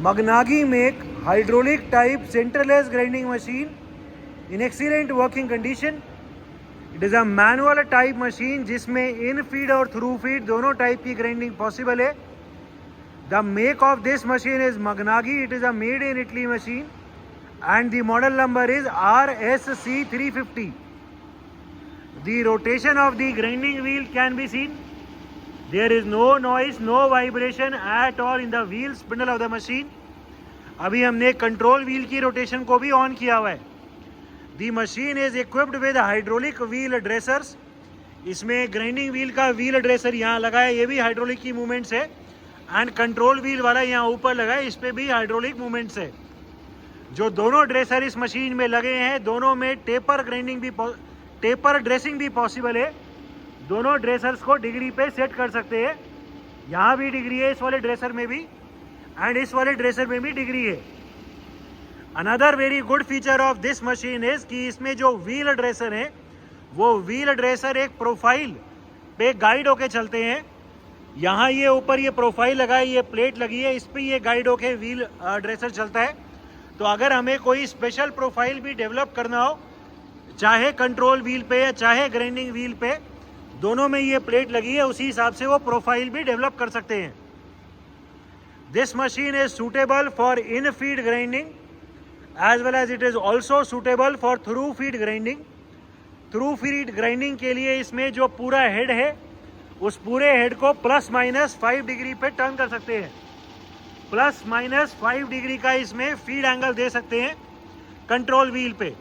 Magnagi make hydraulic type centerless grinding machine in excellent working condition. It is a manual type machine जिसमें in feed और through feed दोनों type की grinding possible है. The make of this machine is Magnagi. It is a made in Italy machine and the model number is RSC 350. The rotation of the grinding wheel can be seen. There is no noise, no vibration at all in the wheel spindle of the machine. अभी हमने control wheel की rotation को भी on किया हुआ है. The machine is equipped with hydraulic wheel dressers. इसमें grinding wheel का व्हील ड्रेसर यहाँ लगा है, ये भी हाइड्रोलिक की मूवमेंट्स है. एंड कंट्रोल व्हील वाला यहाँ ऊपर लगा है, इस पर भी हाइड्रोलिक मूवमेंट्स है. जो दोनों ड्रेसर इस मशीन में लगे हैं, दोनों में टेपर ड्रेसिंग भी पॉसिबल है. दोनों ड्रेसर्स को डिग्री पे सेट कर सकते हैं. यहाँ भी डिग्री है इस वाले ड्रेसर में भी, एंड इस वाले ड्रेसर में भी डिग्री है. Another very good feature of this machine is कि इसमें जो व्हील ड्रेसर है, वो व्हील ड्रेसर एक प्रोफाइल पे गाइड होके चलते हैं. यहाँ ये ऊपर ये प्रोफाइल लगा है, ये प्लेट लगी है, इस पर ये गाइड होके व्हील ड्रेसर चलता है. तो अगर हमें कोई स्पेशल प्रोफाइल भी डेवलप करना हो, चाहे कंट्रोल व्हील पे या चाहे ग्राइंडिंग व्हील पे, दोनों में ये प्लेट लगी है, उसी हिसाब से वो प्रोफाइल भी डेवलप कर सकते हैं. This machine is suitable for in feed grinding as well as it is also suitable for through feed grinding. Through feed grinding के लिए इसमें जो पूरा हेड है, उस पूरे हेड को प्लस माइनस 5 डिग्री पे टर्न कर सकते हैं. प्लस माइनस 5 डिग्री का इसमें फीड एंगल दे सकते हैं कंट्रोल व्हील पे.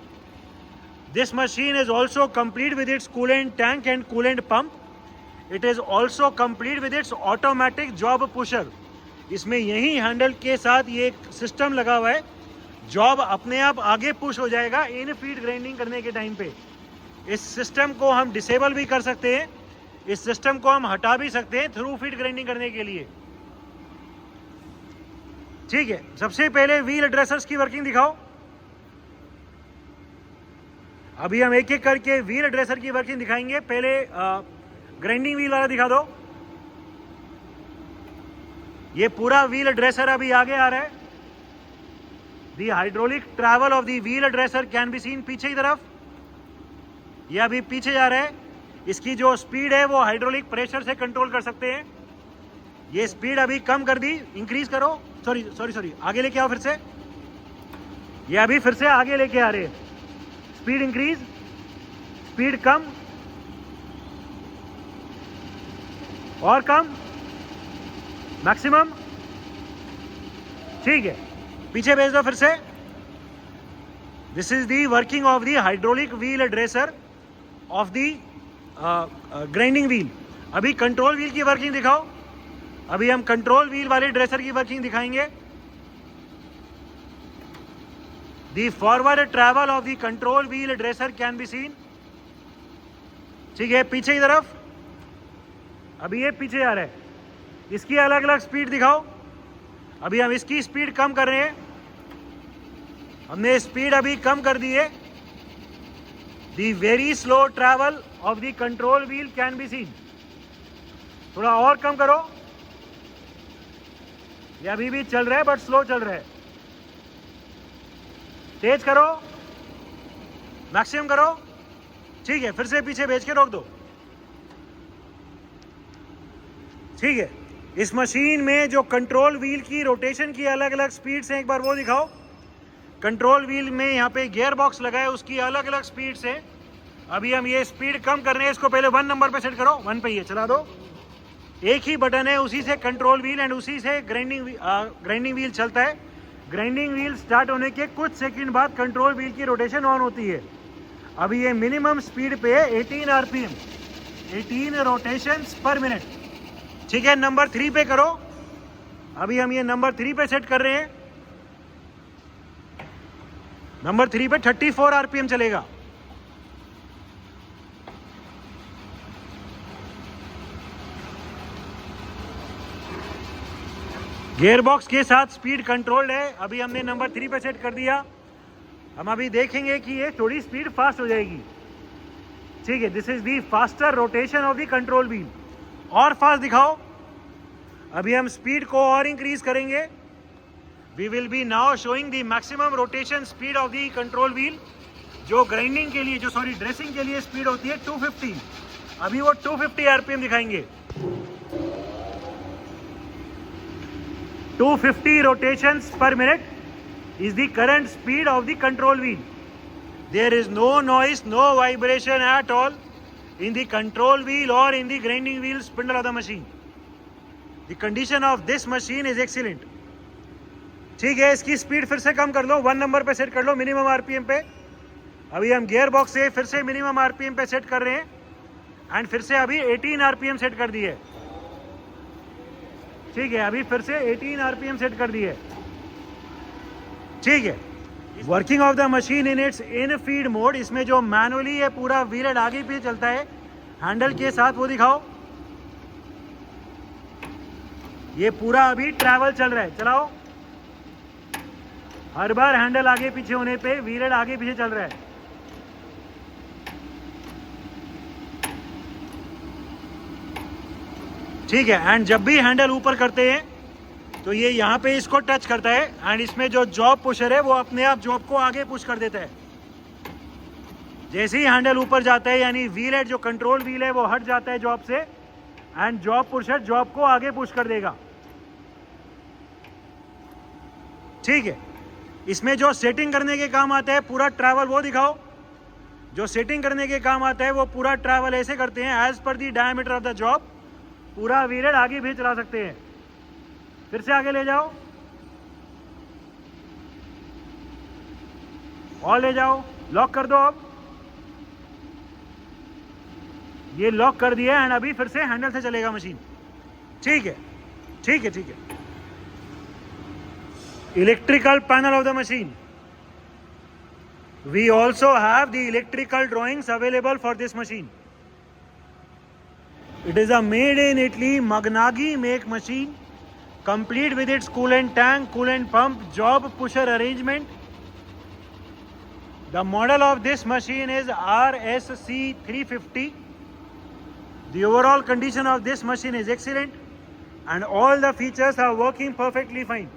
This machine is also complete with its coolant tank and coolant pump. It is also complete with its automatic job pusher. इसमें यही हैंडल के साथ ये एक सिस्टम लगा हुआ है, जॉब अपने आप आगे पुश हो जाएगा इन फीड ग्राइंडिंग करने के टाइम पे. इस सिस्टम को हम डिसेबल भी कर सकते हैं, इस सिस्टम को हम हटा भी सकते हैं थ्रू फीड ग्राइंडिंग करने के लिए. ठीक है, सबसे पहले व्हील ड्रेसर्स की वर्किंग दिखाओ. अभी हम एक एक करके व्हील ड्रेसर की वर्किंग दिखाएंगे. पहले ग्राइंडिंग व्हील वाला दिखा दो. ये पूरा व्हील ड्रेसर अभी आगे आ रहा है. The hydraulic travel of the wheel dresser can be seen पीछे की तरफ. ये अभी पीछे जा रहा है. इसकी जो स्पीड है वो हाइड्रोलिक प्रेशर से कंट्रोल कर सकते हैं. ये स्पीड अभी कम कर दी, इंक्रीज करो. सॉरी आगे लेके आओ फिर से. ये अभी फिर से आगे लेके आ रहे हैं. स्पीड इंक्रीज, स्पीड कम और कम, मैक्सिमम. ठीक है, पीछे भेज दो फिर से. This is the working of the hydraulic wheel dresser of the grinding wheel. अभी कंट्रोल व्हील की वर्किंग दिखाओ. अभी हम कंट्रोल व्हील वाले ड्रेसर की वर्किंग दिखाएंगे. The forward travel of the control wheel dresser can be seen. ठीक है, पीछे की तरफ. अभी ये पीछे आ रहा है. इसकी अलग अलग स्पीड दिखाओ. अभी हम इसकी स्पीड कम कर रहे हैं. हमने स्पीड अभी कम कर दी है. The very slow travel of the control wheel can be seen. थोड़ा और कम करो. ये अभी भी चल रहा है बट स्लो चल रहा है. तेज करो, मैक्सिमम करो. ठीक है, फिर से पीछे भेज के रोक दो. ठीक है, इस मशीन में जो कंट्रोल व्हील की रोटेशन की अलग अलग स्पीड्स हैं, एक बार वो दिखाओ. कंट्रोल व्हील में यहाँ पे गियर बॉक्स लगा है, उसकी अलग अलग स्पीड्स हैं. अभी हम ये स्पीड कम कर रहे हैं. इसको पहले 1 नंबर पे सेट करो. 1 पे ये चला दो. एक ही बटन है, उसी से कंट्रोल व्हील एंड उसी से ग्राइंडिंग व्हील चलता है. ग्राइंडिंग व्हील स्टार्ट होने के कुछ सेकंड बाद कंट्रोल व्हील की रोटेशन ऑन होती है. अभी ये मिनिमम स्पीड पे है 18 आरपीएम, 18 रोटेशंस पर मिनट. ठीक है, नंबर 3 पे करो. अभी हम ये नंबर 3 पे सेट कर रहे हैं. नंबर 3 पे 34 आरपीएम चलेगा. गियर बॉक्स के साथ स्पीड कंट्रोल्ड है. अभी हमने नंबर 3 पे सेट कर दिया. हम अभी देखेंगे कि ये थोड़ी स्पीड फास्ट हो जाएगी. ठीक है, this is the faster rotation of the control wheel. और फास्ट दिखाओ. अभी हम स्पीड को और इंक्रीज करेंगे. We will be now showing the maximum rotation speed of the control wheel. जो ग्राइंडिंग के लिए, जो सॉरी ड्रेसिंग के लिए स्पीड होती है 250, अभी वो 250 आरपीएम दिखाएंगे। 250 rotations per minute is the current speed of the control wheel. There is no noise, no vibration at all in the control wheel or in the grinding wheel spindle of the machine. The condition of this machine is excellent. ठीक है, इसकी speed फिर से कम कर लो, 1 number पे set कर लो minimum RPM पे। अभी हम गियर बॉक्स से फिर से मिनिमम आरपीएम पे सेट कर रहे हैं एंड फिर से अभी 18 आरपीएम सेट कर दिए। ठीक है, अभी फिर से 18 आरपीएम सेट कर दिए। ठीक है, working of the machine in it's in feed mode. इसमें जो मैनुअली है पूरा व्हील हेड आगे पीछे चलता है हैंडल के साथ, वो दिखाओ। ये पूरा अभी ट्रैवल चल रहा है, चलाओ। हर बार हैंडल आगे पीछे होने पे व्हील हेड आगे पीछे चल रहा है। ठीक है, एंड जब भी हैंडल ऊपर करते हैं तो ये यहाँ पे इसको टच करता है एंड इसमें जो जॉब पुशर है वो अपने आप जॉब को आगे पुश कर देता है। जैसे ही हैंडल ऊपर जाता है यानी व्हील हेड जो कंट्रोल व्हील है वो हट जाता है जॉब से एंड जॉब पुशर जॉब को आगे पुश कर देगा। ठीक है, इसमें जो सेटिंग करने के काम आता है पूरा ट्रैवल वो दिखाओ। जो सेटिंग करने के काम आता है वो पूरा ट्रैवल ऐसे करते हैं as per the diameter of the job. पूरा व्हील हेड आगे भी चला सकते हैं। फिर से आगे ले जाओ और ले जाओ, लॉक कर दो। अब ये लॉक कर दिया एंड अभी फिर से हैंडल से चलेगा मशीन। ठीक है, ठीक है, ठीक है। Electrical panel of the machine. We also have the electrical drawings available for this machine. It is a made in Italy Magnagi make machine, complete with its coolant tank, coolant pump, job pusher arrangement. The model of this machine is RSC 350. The overall condition of this machine is excellent and all the features are working perfectly fine.